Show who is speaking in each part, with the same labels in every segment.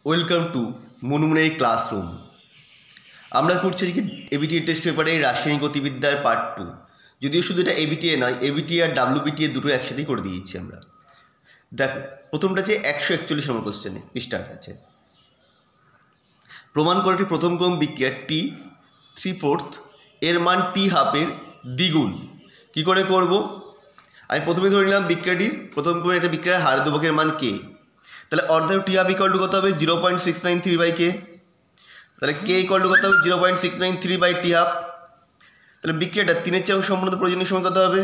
Speaker 1: Welcome to মুনমুনের classroom. আমরা করছি আজকে এবিটিএ টেস্ট পেপারে রাসায়নিক গতিবিদ্যার পার্ট 2। যদিও শুধু এটা এবিটিএ নয়, এবিটিএ আর ডাব্লিউবিটিএ দুটো একসাথেই করে দিয়েছি আমরা। দেখো, প্রথমটা আছে 141 নম্বর কোশ্চেনে, পৃষ্ঠার আছে। প্রমাণ করে একটি প্রথম ক্রম বিক্রিয়া T3/4 এর মান T½ দ্বিগুণ। কী করে করব? আমি প্রথমে ধরে নিলাম বিক্রিয়াটির প্রথম ক্রমের একটা বিক্রিয়ার হার ধ্রুবকের মান কে। তাহলে অর্ধায়ু T½ কত হবে? 0.693/k। তাহলে কে কত হবে? 0.693/T²। তাহলে বিক্রিয়াটা 3/4 সম্পূর্ণ প্রয়োজনীয় সময় কত হবে?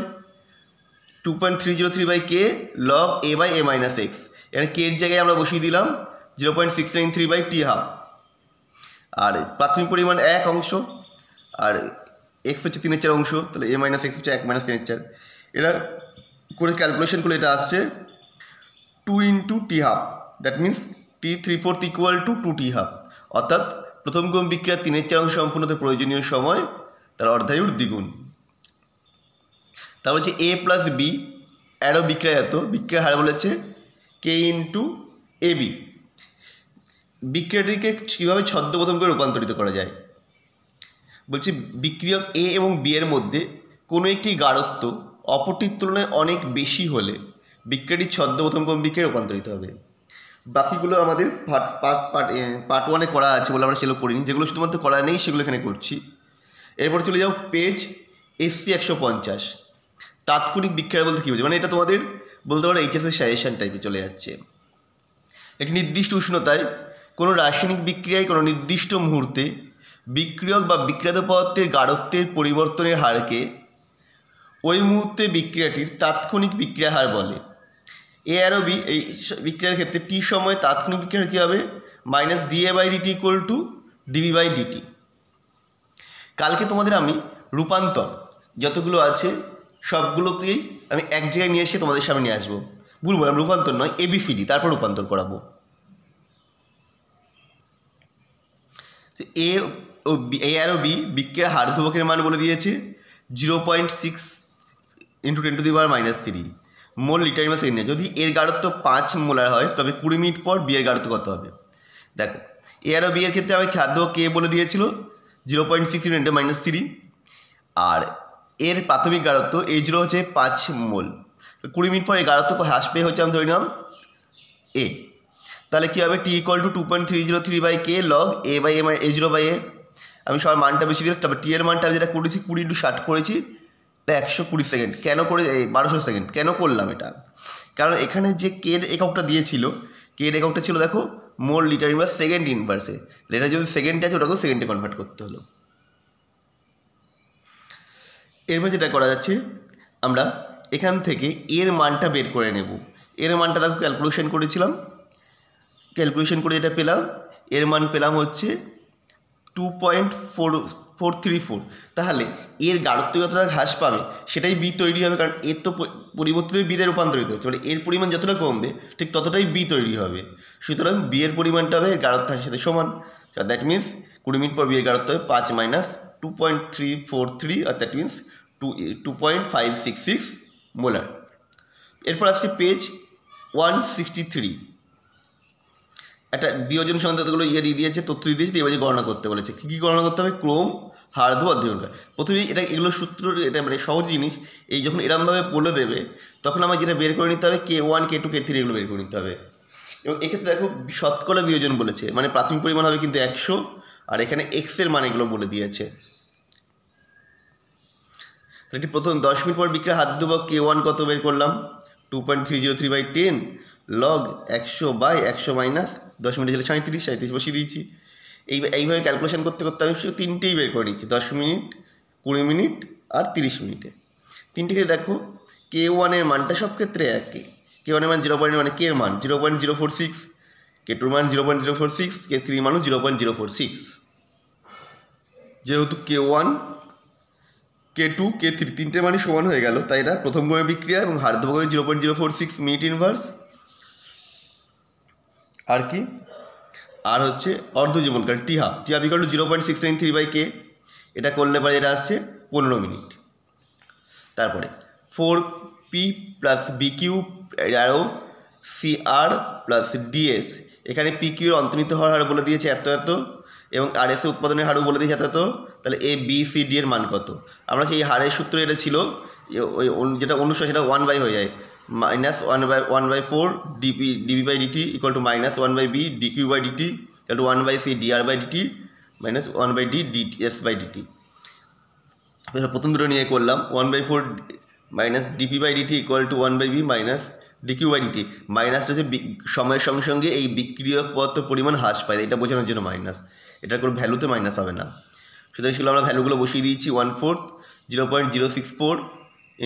Speaker 1: 2.303/k log a/a-x। এখানে কে এর জায়গায় আমরা বসিয়ে দিলাম 0.693/T²। আর প্রাথমিক পরিমাণ 1 অংশ, আর এক্স হচ্ছে 3/4 অংশ, তাহলে a-x হচ্ছে 1 - 3/4। এটা করে ক্যালকুলেশন করলে এটা আসছে 2 × T²। That means T3/4 = 2T²। অর্থাৎ প্রথম ক্রম বিক্রিয়া 3/4 অংশ সম্পূর্ণতে প্রয়োজনীয় সময় তার অর্ধায়ুর দ্বিগুণ। তারপর হচ্ছে a + b অ্যারো বিক্রিয়ায়ত বিক্রিয়ার হার বলেছে k × ab। বিক্রিয়াটিকে কীভাবে ছদ্মপ্রথম করে রূপান্তরিত করা যায় বলছি, বিক্রিয়ক a এবং b এর মধ্যে কোনো একটি গাঢ়ত্ব অপরটির তুলনায় অনেক বেশি হলে বিক্রিয়াটি ছদ্মপ্রথম ক্রম বিক্রিয়ায় রূপান্তরিত হবে। বাকিগুলো আমাদের পার্ট 1-এ করা আছে বলে আমরা সেগুলো করিনি। যেগুলো শুধুমাত্র করা নেই সেগুলো এখানে করছি। এরপর চলে যাও পেজ SC 150। তাৎক্ষণিক বিক্রিয়া বলতে কী বোঝায়, মানে এটা তোমাদের বলতে পারো এইচএসের সাজেশন টাইপে চলে যাচ্ছে। একটি নির্দিষ্ট উষ্ণতায় কোনো রাসায়নিক বিক্রিয়ায় কোনো নির্দিষ্ট মুহূর্তে বিক্রিয়ক বা বিক্রিয়াত পদার্থের গাঢ়ত্বের পরিবর্তনের হারকে ওই মুহূর্তে বিক্রিয়াটির তাৎক্ষণিক বিক্রিয়া হার বলে। এ আর বি এই বিক্রিয়ার ক্ষেত্রে টি সময় তাৎক্ষণিক বিক্রিয়া কী হবে? -dA/dt = dB/dt। কালকে তোমাদের আমি রূপান্তর যতগুলো আছে সবগুলোকেই আমি এক জায়গায় নিয়ে এসে তোমাদের সামনে নিয়ে আসবো। বলবো আমি রূপান্তর নয়, ABCD, তারপর রূপান্তর করাবো। এ আর বি বিক্রিয়ার হার ধ্রুবকের মান বলে দিয়েছে 0.6 × 10⁻³ মোল লিটার / সেকেন্ডে। যদি এর গাঢ়ত্ব 5 মোলার হয় তবে 20 মিনিট পর বি এর গাঢ়ত্ব কত হবে? দেখো, এ আর বি এর ক্ষেত্রে আমি খাদ্য কে বলে দিয়েছিল 0.6 × 10⁻³ আর এর প্রাথমিক গাঢ়ত্ব H0 হচ্ছে 5 মোল। 20 মিনিট পর এর গাঢ়ত্ব হ্রাস পেয়ে হচ্ছে আমি ধরে নিলাম এ। তাহলে কী হবে? T = 2.303/k log a/a-H0/a। আমি সবার মানটা বেশি দিলাম। তারপর টি এর মানটা আমি যেটা করেছি 20 × 60 করেছি, 120 সেকেন্ড। কেন করে 1200 সেকেন্ড কেন করলাম এটা? কারণ এখানে যে কে এর এককটা দিয়েছিল, কে এর এককটা ছিল দেখো মোল লিটার / সেকেন্ড ইনভার্সে। এটা যদি সেকেন্ডে আছে ওটাকেও সেকেন্ডে কনভার্ট করতে হলো। এরপর যেটা করা যাচ্ছে, আমরা এখান থেকে এর মানটা বের করে নেব। এর মানটা দেখো ক্যালকুলেশন করেছিলাম, ক্যালকুলেশন করে যেটা পেলাম, এর মান পেলাম হচ্ছে 2.434। তাহলে এর গাঢ়ত্ব যতটা হ্রাস পাবে সেটাই বি তৈরি হবে, কারণ এর তো পরিবর্তিত বিতে রূপান্তরিত হচ্ছে, মানে এর পরিমাণ যতটা কমবে ঠিক ততটাই বি তৈরি হবে। সুতরাং বি এর পরিমাণটা হবে এর গাঢ়ত্ব হারের সাথে সমান। দ্যাট মিনস 20 মিনিট পর বি এর গাঢ়ত্ব হবে 5 - 2.343, আর দ্যাট মিনস 2.566 মোলার। এরপর আসছে পেজ 163। একটা বিয়োজন সংখ্যাগুলো দিয়ে দিয়েছে, তথ্য দিয়ে দিয়েছে, এবার গণনা করতে বলেছে। কী গণনা করতে হবে? ক্রম, হার ধ্রুব, অধ্যয়ন। প্রথমেই এগুলো সূত্র, এটা মানে সহজ জিনিস। এই যখন এরমভাবে বলে দেবে তখন আমার যেটা বের করে নিতে হবে K1, K2, K3 এগুলো বের করে নিতে হবে। এবং এক্ষেত্রে দেখো শতকরা বিয়োজন বলেছে, মানে প্রাথমিক পরিমাণ হবে কিন্তু 100, আর এখানে এক্সের মান এগুলো বলে দিয়েছে। এটি প্রথম 10 মিনিট পর বিক্রিয়া হার ধ্রুবক K1 কত বের করলাম? 2.303/10 log 100/100 - 10 মিনিট হলে 37 বসিয়ে দিয়েছি। এইভাবে ক্যালকুলেশন করতে করতে আমি শুধু তিনটেই বের করে নিচ্ছি, 10 মিনিট, 20 মিনিট আর 30 মিনিটে। তিনটেকে দেখো K1 এর মানটা সব ক্ষেত্রে একই। K1 এর মান 0. মানে K এর মান 0.046, K2 এর মান 0.046, K3 এর মানও 0.046। যেহেতু K1, K2, K3 তিনটে মানই সমান হয়ে গেল, তাই এটা প্রথম ক্রমের বিক্রিয়া এবং হার ধ্রুবক 0.046 মিনিট ইনভার্স। আর কি? আর হচ্ছে অর্ধ জীবনকাল T½ = 0.693/k। এটা করলে পরে এটা আসছে 15 মিনিট। তারপরে 4p + bq arrow CR + DS এখানে পিকিউর অন্তর্নিহিত হওয়ার হার বলে দিয়েছে এত এত, এবং আরএস এর উৎপাদনের হারও বলে দিয়েছে এত এত। তাহলে এ বি সি ডি এর মান কত? আমরা সেই হারের সূত্র এটা ছিল ওই যেটা অনুসারে সেটা 1 বাই হয়ে যায়, minus 1/4 d b by d t equal to minus 1/b d q by d t equal to 1/c d r by d t minus 1/d d s by d t. প্রথম দুটো নিয়ে করলাম 1/4 minus d p by d t equal to 1/b minus d q by d t. মাইনাসটা হচ্ছে সময়ের সঙ্গে সঙ্গে এই বিক্রিয়ক পদার্থ পরিমাণ হ্রাস পায়, এটা বোঝানোর জন্য মাইনাস, এটার কোনো ভ্যালুতে মাইনাস হবে না। সুতরাং সেগুলো আমরা ভ্যালুগুলো বসিয়ে দিয়েছি 1/4 0.064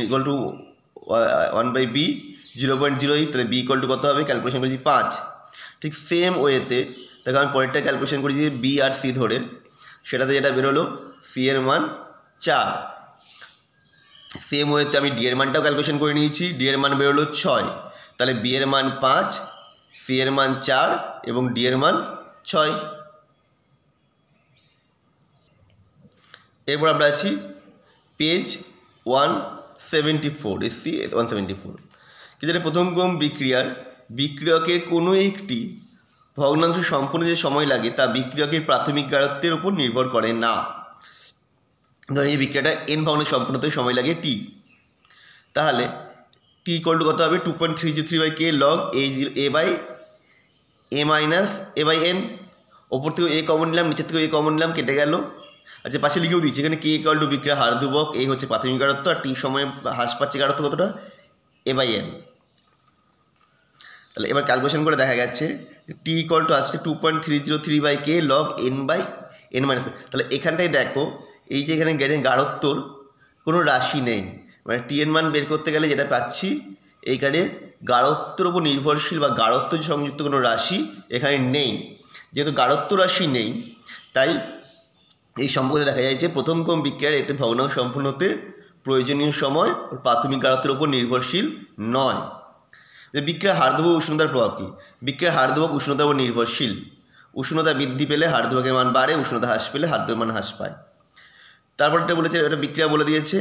Speaker 1: ইকুয়াল টু 1/b 0.08, তাহলে বি ইকুয়াল টু কত হবে? ক্যালকুলেশন করেছি 5। ঠিক সেম ওয়েতে দেখো আমি পরেরটা ক্যালকুলেশন করেছি বি আর সি ধরে, সেটাতে যেটা বেরোলো সি এর মান 4। সেম ওয়েতে আমি ডি এর মানটাও ক্যালকুলেশন করে নিয়েছি, ডি এর মান বেরোলো 6, তাহলে বি এর মান 5, সি এর মান 4 এবং ডি এর মান 6। এরপর আমরা আছি পেজ 174, এসসি 174। কিন্তু এটা প্রথম ক্রম বিক্রিয়কের কোনো একটি ভগ্নাংশ সম্পূর্ণ যে সময় লাগে তা বিক্রিয়কের প্রাথমিক গাঢ়ত্বের উপর নির্ভর করে না। ধরেন এই বিক্রিয়াটা এন ভগ্নাংশ সম্পূর্ণ হতে সময় লাগে টি, তাহলে টি ইকুয়াল টু কত হবে? 2.303/k log a by a minus a by n. ওপর থেকে এ কমন নিলাম, নিচের থেকে এ কমন নিলাম, কেটে গেল। আচ্ছা পাশে লিখেও দিচ্ছি, এখানে কে ইকুয়াল টু বিক্রিয়া হার ধ্রুবক, এই হচ্ছে প্রাথমিক গাঢ়ত্ব, আর টি সময়ে হ্রাস পাচ্ছে গাঢ়ত্ব কতটা? এ বাই এন। তাহলে এবার ক্যালকুলেশন করে দেখা গেছে টি ইকুয়াল টু আসছে 2.303/k log n by n minus. তাহলে এখানটায় দেখো এই যে এখানে গাঢ়ত্বর কোনো রাশি নেই, মানে টি এন মান বের করতে গেলে যেটা পাচ্ছি এইখানে গাঢ়ত্বর উপর নির্ভরশীল বা গাঢ়ত্ব সংযুক্ত কোনো রাশি এখানে নেই। যেহেতু গাঢ়ত্ব রাশি নেই তাই এই সম্পর্কে দেখা যায় যে প্রথম ক্রম বিক্রিয়ার একটি ভগ্নাংশ সম্পূর্ণ হতে প্রয়োজনীয় সময় ওর প্রাথমিক গাঢ়ত্বের উপর নির্ভরশীল নয়। যে বিক্রিয়ার হার ধ্রুবক উষ্ণতার প্রভাব কী? বিক্রিয়ার হার ধ্রুবক উষ্ণতার উপর নির্ভরশীল। উষ্ণতা বৃদ্ধি পেলে হার ধ্রুবকের মান বাড়ে, উষ্ণতা হ্রাস পেলে হার ধ্রুবকের মান হ্রাস পায়। তারপর এটা বলেছে, এটা বিক্রিয়া বলে দিয়েছে,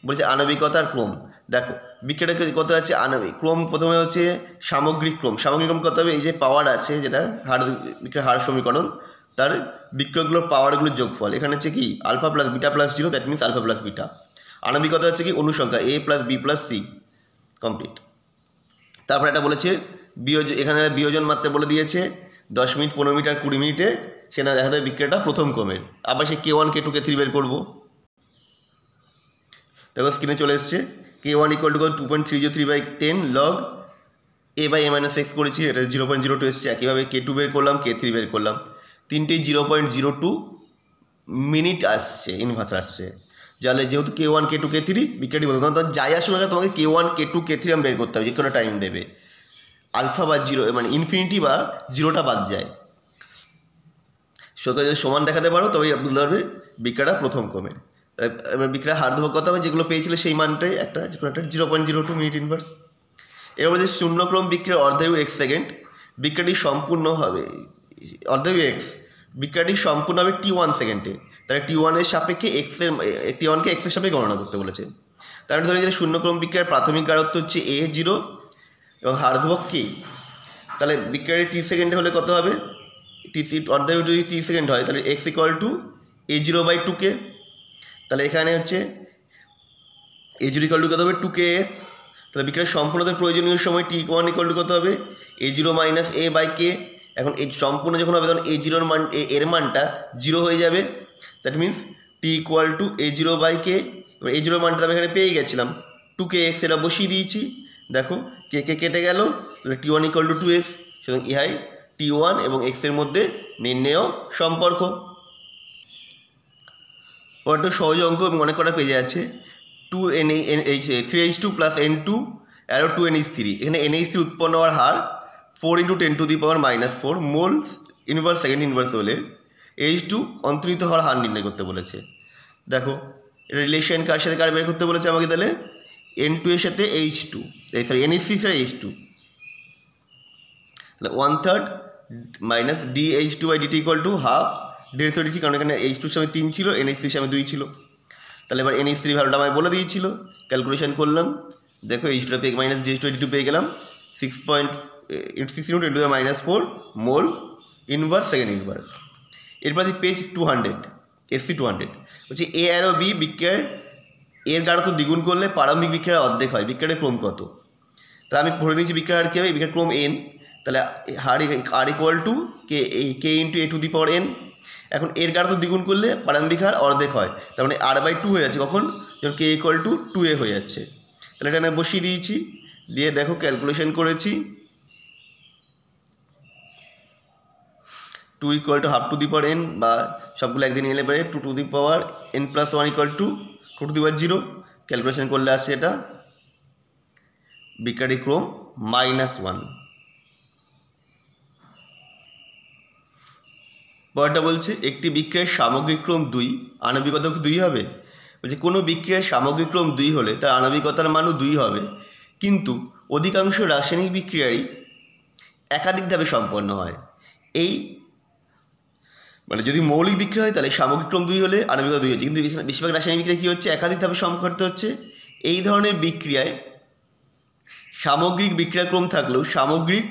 Speaker 1: বলেছে আণবিকতার ক্রম। দেখো বিক্রিয়াটা কত আছে? আণবিক ক্রম প্রথমে হচ্ছে সামগ্রিক ক্রম। সামগ্রিক ক্রম কত হবে? এই যে পাওয়ার আছে যেটা বিক্রিয়ার হার সমীকরণ, তার বিক্রিয়কগুলোর পাওয়ারগুলোর যোগফল। এখানে হচ্ছে কি alpha plus beta plus 0, that means alpha plus beta. আণবিকতা হচ্ছে কি অনুসংখ্যা A plus B plus C, complete. তারপর এটা বলেছে বিয়োজন, এখানে বিয়োজন মাত্রা বলে দিয়েছে 10 মিনিট 15 মিনিট আর 20 মিনিটে, সেটা দেখা যায় বিক্রিয়াটা প্রথম ক্রমের। আবার সে K1 K2 K3 বের করবো। দেখো স্ক্রিনে চলে এসছে K1 equal to 2.303/10 log a by a minus x করেছি, এটা 0.02 এসছে। একইভাবে K2 বের করলাম, K3 বের করলাম, তিনটেই 0.02 মিনিট আসছে, ইনভার্স আসছে। যাহলে যেহেতু K1 K2 K3 বিক্রিয়াটি বলতে তখন যাই আসলে তোমাকে K1 K2 K3 বের করতে হবে, যে কোনো টাইম দেবে। আলফা বা 0 মানে ইনফিনিটি বা 0টা বাদ যায়। সুতরাং যদি সমান দেখাতে পারো তবেই বুঝতে পারবে বিক্রিয়াটা প্রথম ক্রমের। এবার বিক্রিয়া হার ধ্রুবক কত হবে? যেগুলো পেয়েছিল সেই মানটাই একটা, যে কোনো একটা 0.02 মিনিট ইনভার্স। এরপর যে শূন্যক্রম বিক্রিয়ার অর্ধায়ু x সেকেন্ড, বিক্রিয়াটি সম্পূর্ণ হবে অর্ধায়ু x, বিক্রিয়াটি সম্পূর্ণ হবে t1 সেকেন্ডে। তাহলে t1 এর সাপেক্ষে t1কে x এর সাপেক্ষে গণনা করতে বলেছে। তাহলে ধরে যে শূন্যক্রম বিক্রিয়ার প্রাথমিক গাঢ়ত্ব হচ্ছে a0 এবং হার ধ্রুবক k। তাহলে বিক্রিয়াটি t সেকেন্ডে হলে কত হবে? অর্ধায়ু যদি t সেকেন্ড হয় তাহলে x ইকুয়াল টু a0/2k। তাহলে এখানে হচ্ছে a0 ইকুয়াল টু কত হবে? 2kx। তাহলে বিক্রিয়ার সম্পূর্ণতার প্রয়োজনীয় সময় t1 ইকুয়াল টু কত হবে? a0 minus a/k। এখন এই সম্পূর্ণ যখন হবে তখন a0 মান এর মানটা 0 হয়ে যাবে, that means t equal to a0/k। এবার a0 মানটা আমি এখানে পেয়ে গেছিলাম 2kx, এটা বসিয়ে দিয়েছি। দেখো কে কেটে গেল, তাহলে t1 ইকুয়াল টু 2x। সুতরাং ইহাই t1 এবং x এর মধ্যে নির্ণেয় সম্পর্ক। ওটা সহজ অঙ্ক এবং অনেক কটা পেজে আছে। 3h2 plus n2 arrow 2nh3। এখানে nh3 উৎপন্ন হওয়ার হার 4 × 10⁻⁻⁴ মোলস ইনভার্স সেকেন্ড ইনভার্স হলে h2 অন্তর্নিহিত হওয়ার হার নির্ণয় করতে বলেছে। দেখো এটা রিলেশন কার সাথে কার বের করতে বলেছে আমাকে? তাহলে n2 এর সাথে h2, সরি nh3 সাথে h2, তাহলে 1/3 minus dh2/dt equal to half d/dt, কারণ এখানে h2 সামনে 3 ছিল, nh3 সামনে 2 ছিল। তাহলে এবার nh3 ভ্যালুটা আমায় বলে দিয়েছিল, ক্যালকুলেশন করলাম। দেখো h2 পেয়ে মাইনাস dh2/dt পেয়ে গেলাম 6.1 16 × 10⁻⁴ মোল ইনভার্স সেকেন্ড ইনভার্স। এরপর পেজ 200 SC 200 বলছি এ আর বি বিক্রিয়ার এর গাঢ়ত্ব দ্বিগুণ করলে প্রারম্ভিক বিক্রিয়ার অর্ধেক হয়, বিক্রিয়ার ক্রম কত? তাহলে আমি ধরে নিয়েছি বিক্রিয়ার কী হবে, বিক্রিয়ার ক্রম n, তাহলে R equal to K into a⁴n। এখন এর গাঢ়ত্ব দ্বিগুণ করলে প্রারম্ভিক হার অর্ধেক হয়, তার মানে r/2 হয়ে যাচ্ছে কখন, যখন কে ইকুয়াল টু 2a হয়ে যাচ্ছে। তাহলে এটা আমি বসিয়ে দিয়েছি, দিয়ে দেখো ক্যালকুলেশন করেছি 2 = ½ বা সবগুলো একদিন এলে পরে 2n + 1 = 2⁻0। ক্যালকুলেশন করলে আসছে এটা বিক্রিয়াটির ক্রম -1। পরেরটা বলছে একটি বিক্রিয়ার সামগ্রিক ক্রম 2, আণবিকতা কি 2 হবে? বলছে কোনো বিক্রিয়ার সামগ্রিক ক্রম 2 হলে তার আণবিকতার মানও 2 হবে, কিন্তু অধিকাংশ রাসায়নিক বিক্রিয়ারই একাধিক ধাপে সম্পন্ন হয়। এই মানে যদি মৌলিক বিক্রিয়া হয় তাহলে সামগ্রিক ক্রম 2 হলে আণবিকতা 2 হচ্ছে, কিন্তু বেশিরভাগ রাসায়নিক বিক্রিয়া কী হচ্ছে, একাধিক ধাপে সম্পন্ন করতে হচ্ছে। এই ধরনের বিক্রিয়ায় সামগ্রিক বিক্রিয়াক্রম থাকলেও সামগ্রিক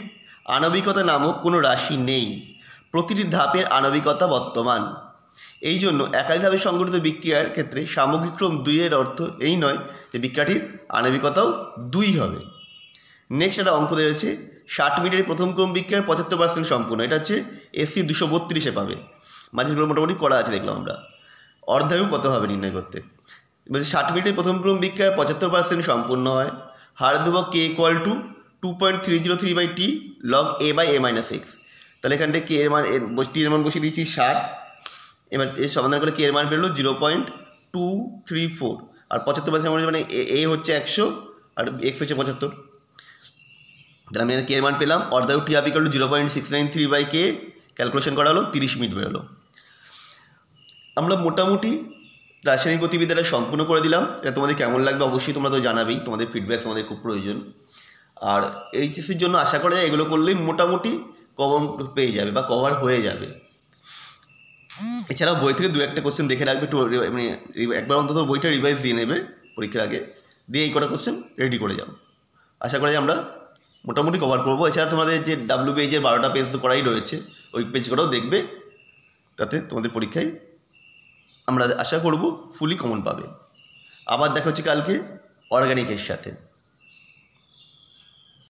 Speaker 1: আণবিকতা নামক কোনো রাশি নেই, প্রতিটি ধাপের আণবিকতা বর্তমান। এই জন্য একাধিক ধাপে সংঘটিত বিক্রিয়ার ক্ষেত্রে সামগ্রিক ক্রম 2 এর অর্থ এই নয় যে বিক্রিয়াটির আণবিকতাও 2 হবে। নেক্সট একটা অঙ্ক দিয়েছে 60 মিনিটের প্রথম ক্রম বিক্রিয়ার 75% সম্পূর্ণ, এটা হচ্ছে SC 232-এ পাবে। মাঝেরগুলো মোটামুটি করা আছে দেখলাম আমরা, অর্ধায়ু কত হবে নির্ণয় করতে। বলছে 60 মিনিটের প্রথম ক্রম বিক্রিয়ার 75% সম্পূর্ণ হয়, হার দেব K equal to 2.303/t log a/a-x। তাহলে এখান থেকে কে এর মান টি এর মান বসিয়ে দিয়েছি 60, এবার এর সমাধান করে কে এর মান বেরোলো 0.234, আর 75% মানে এ হচ্ছে 100 আর এক্স হচ্ছে 75। তাহলে আমি কে এর মান পেলাম, অর্ধায়ু T equal to 0.693/k, calculation করা হলো 30 মিনিট বেরোলো। আমরা মোটামুটি রাসায়নিক গতিবিদ্যাটা সম্পূর্ণ করে দিলাম। এটা তোমাদের কেমন লাগবে অবশ্যই তোমরা তো জানাবেই, তোমাদের ফিডব্যাক তোমাদের খুব প্রয়োজন। আর এইচএসসির জন্য আশা করা যায় এগুলো করলেই মোটামুটি কমন পেয়ে যাবে বা কভার হয়ে যাবে। এছাড়াও বই থেকে 2-1টা কোশ্চেন দেখে রাখবে, একটু মানে একবার অন্তত বইটা রিভাইজ দিয়ে নেবে পরীক্ষার আগে, দিয়ে এই কটা কোশ্চেন রেডি করে যাও। আশা করা যায় আমরা মোটামুটি কভার করবো। এছাড়া তোমাদের যে WBH-এর 12টা পেজ তো করাই রয়েছে, ওই পেজ কটাও দেখবে, তাতে তোমাদের পরীক্ষায় আমরা আশা করব ফুলি কমন পাবে। আবার দেখা হচ্ছে কালকে অর্গানিকের সাথে।